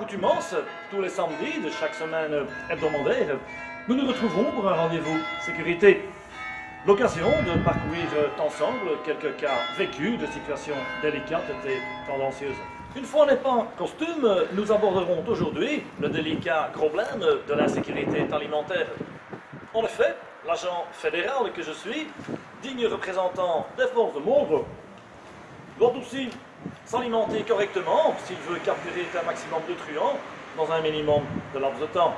accoutumance, tous les samedis de chaque semaine hebdomadaire, nous nous retrouvons pour un rendez-vous sécurité. L'occasion de parcourir ensemble quelques cas vécus de situations délicates et tendancieuses. Une fois n'est pas en costume, nous aborderons aujourd'hui le délicat problème de l'insécurité alimentaire. En effet, l'agent fédéral que je suis, digne représentant des forces de l'ordre, doit aussi s'alimenter correctement s'il veut capturer un maximum de truands dans un minimum de laps de temps.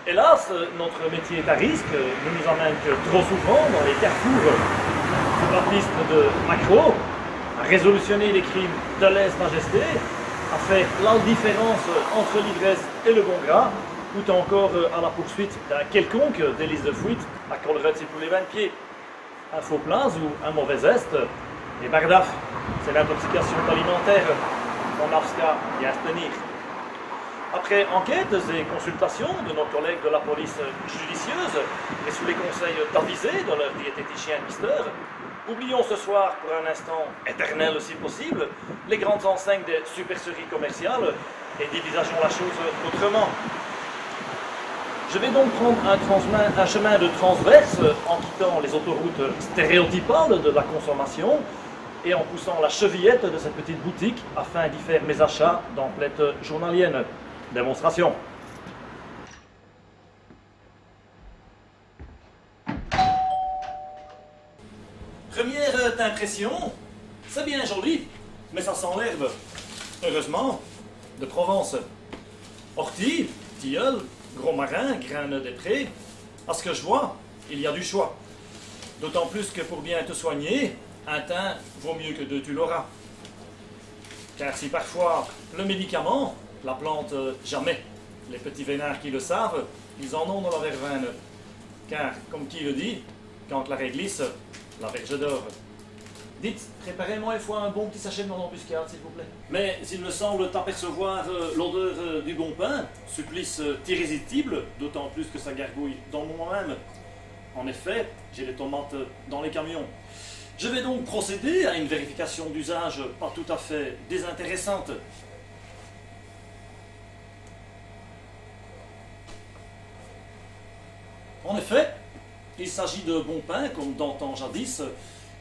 Hélas, notre métier est à risque, ne nous emmène que trop souvent dans les carrefours sur la piste de Macro, à résolutionner les crimes de lèse-majesté, à faire la différence entre l'ivresse et le bon gras, ou encore à la poursuite d'un quelconque délice de fuite à collerette pour les 20 pieds. Un faux plat ou un mauvais est, et bardaf, c'est l'intoxication alimentaire qu'on absca et à se tenir. Après enquêtes et consultations de nos collègues de la police judicieuse et sous les conseils d'avisés de leur diététicien Mister, oublions ce soir pour un instant éternel si possible les grandes enseignes des supercheries commerciales et dévisageons la chose autrement. Je vais donc prendre un chemin de transverse en quittant les autoroutes stéréotypales de la consommation et en poussant la chevillette de cette petite boutique afin d'y faire mes achats d'emplettes journaliennes. Démonstration. Première impression, c'est bien joli, mais ça sent l'herbe. Heureusement, de Provence. Ortie, tilleul, gros marin, graines des prés. À ce que je vois, il y a du choix. D'autant plus que pour bien te soigner, un teint vaut mieux que deux tu l'auras. Car si parfois le médicament, la plante jamais, les petits vénards qui le savent, ils en ont dans la verveine. Car, comme qui le dit, quand la réglisse, la verge d'or. Dites, préparez-moi une fois un bon petit sachet de mon embuscade, s'il vous plaît. Mais il me semble apercevoir l'odeur du bon pain, supplice irrésistible, d'autant plus que ça gargouille dans moi-même. En effet, j'ai les tomates dans les camions. Je vais donc procéder à une vérification d'usage pas tout à fait désintéressante. En effet, il s'agit de bon pain comme d'antan jadis,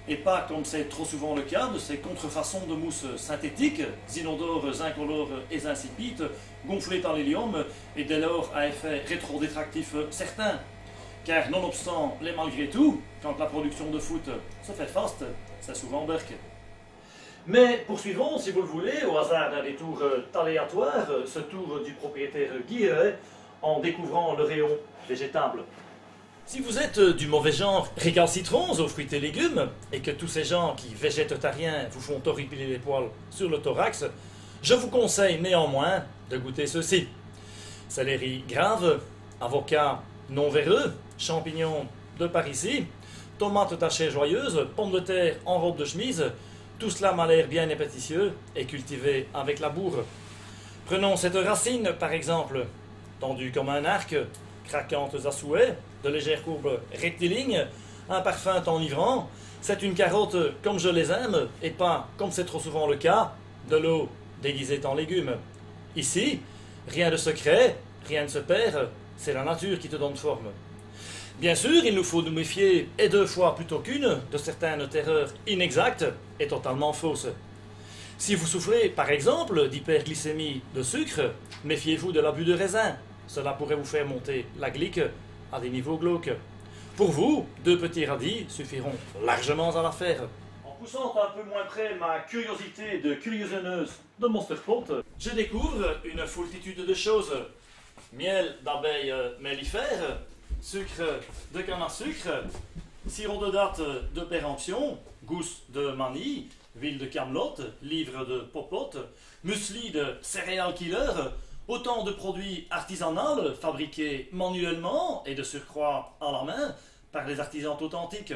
et pas comme c'est trop souvent le cas de ces contrefaçons de mousse synthétique, inodores, incolores et insipides, gonflées en l'hélium et dès lors à effet rétrodétractif certain. Car nonobstant les malgré tout, quand la production de foot se fait faste, c'est souvent berk. Mais poursuivons, si vous le voulez, au hasard d'un détour aléatoire, ce tour du propriétaire Guillet en découvrant le rayon végétable. Si vous êtes du mauvais genre récalcitrons aux fruits et légumes, et que tous ces gens qui végétariens vous font horripiler les poils sur le thorax, je vous conseille néanmoins de goûter ceci. Céleri grave, avocat non véreux, champignons de par ici, tomates tachées joyeuses, pommes de terre en robe de chemise, tout cela m'a l'air bien épétitieux et cultivé avec labour. Prenons cette racine par exemple, tendue comme un arc, craquantes à souhait, de légères courbes rectilignes, un parfum enivrant, c'est une carotte comme je les aime, et pas, comme c'est trop souvent le cas, de l'eau déguisée en légumes. Ici, rien de secret, rien ne se perd, c'est la nature qui te donne forme. Bien sûr, il nous faut nous méfier, et 2 fois plutôt qu'une, de certaines terreurs inexactes et totalement fausses. Si vous souffrez, par exemple, d'hyperglycémie de sucre, méfiez-vous de l'abus de raisin. Cela pourrait vous faire monter la glyque à des niveaux glauques. Pour vous, 2 petits radis suffiront largement à l'affaire. En poussant un peu moins près ma curiosité de curieusonneuse de Monster Pot, je découvre une foultitude de choses. Miel d'abeilles mellifères, sucre de canne à sucre, sirop de date de péremption, gousse de manille, huile de camelote, livre de popote, muesli de céréales killer, autant de produits artisanaux fabriqués manuellement et de surcroît à la main par des artisans authentiques,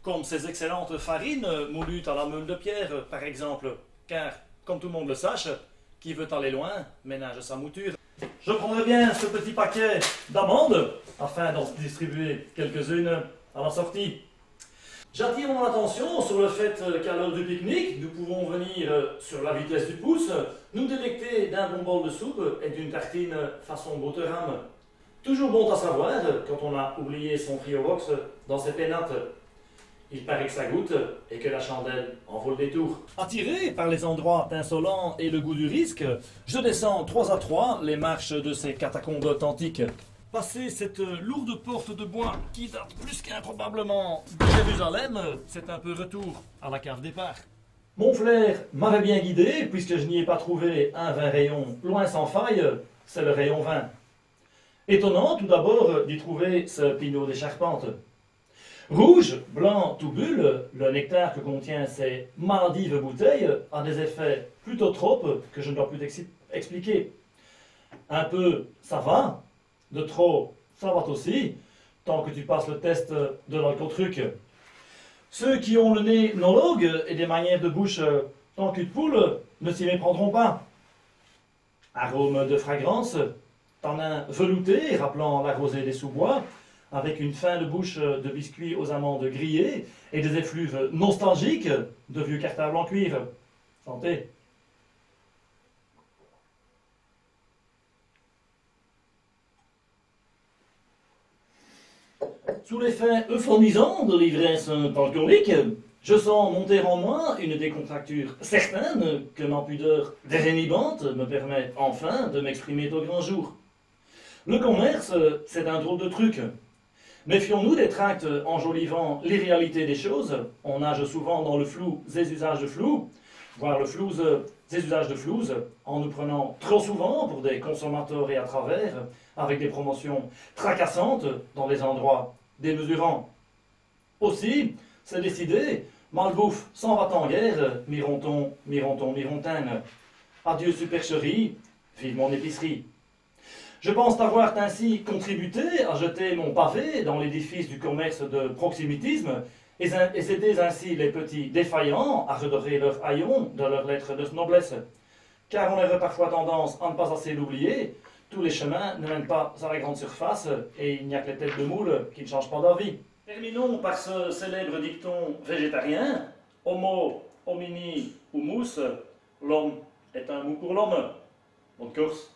comme ces excellentes farines moulues à la meule de pierre par exemple, car, comme tout le monde le sache, qui veut aller loin ménage sa mouture. Je prendrai bien ce petit paquet d'amandes afin d'en distribuer quelques-unes à la sortie. J'attire mon attention sur le fait qu'à l'heure du pique-nique, nous pouvons venir, sur la vitesse du pouce, nous délecter d'un bon bol de soupe et d'une tartine façon Botterham. Toujours bon à savoir quand on a oublié son Friovox dans ses pénates. Il paraît que ça goûte et que la chandelle en vaut le détour. Attiré par les endroits insolents et le goût du risque, je descends 3 à 3 les marches de ces catacombes authentiques. Passer cette lourde porte de bois qui date plus qu'improbablement de Jérusalem, c'est un peu retour à la cave départ. Mon flair m'avait bien guidé puisque je n'y ai pas trouvé un vin rayon loin sans faille, c'est le rayon vin. Étonnant tout d'abord d'y trouver ce pinot des Charpentes. Rouge, blanc, tout bulle, le nectar que contient ces maladives bouteilles a des effets plutôt tropes que je ne dois plus expliquer. Un peu, ça va. De trop, ça va aussi, tant que tu passes le test de l'alcootruc. Ceux qui ont le nez nologue et des manières de bouche tant cul de poule ne s'y méprendront pas. Arôme de fragrance, tanin velouté rappelant la rosée des sous-bois, avec une fin de bouche de biscuits aux amandes grillées et des effluves nostalgiques de vieux cartables en cuir. Santé. Sous l'effet euphonisant de l'ivresse alcoolique, je sens monter en moi une décontracture certaine que ma pudeur désinhibante me permet enfin de m'exprimer au grand jour. Le commerce, c'est un drôle de truc. Méfions-nous des tracts enjolivant l'irréalité des choses. On nage souvent dans le flou des usages de flou, voire le flouze des usages de flouze, en nous prenant trop souvent pour des consommateurs et à travers, avec des promotions tracassantes dans des endroits démesurants. Aussi, c'est décidé, malbouffe s'en va en guerre, mironton, mironton, mirontaine. Adieu supercherie, vive mon épicerie. Je pense avoir ainsi contribué à jeter mon pavé dans l'édifice du commerce de proxémitisme et aider ainsi les petits défaillants à redorer leur haillon de leurs lettres de noblesse. Car on aurait parfois tendance à ne pas assez l'oublier, tous les chemins ne mènent pas à la grande surface et il n'y a que les têtes de moule qui ne changent pas d'avis. Terminons par ce célèbre dicton végétarien, homo homini humus, l'homme est un mou pour l'homme. Bonne course.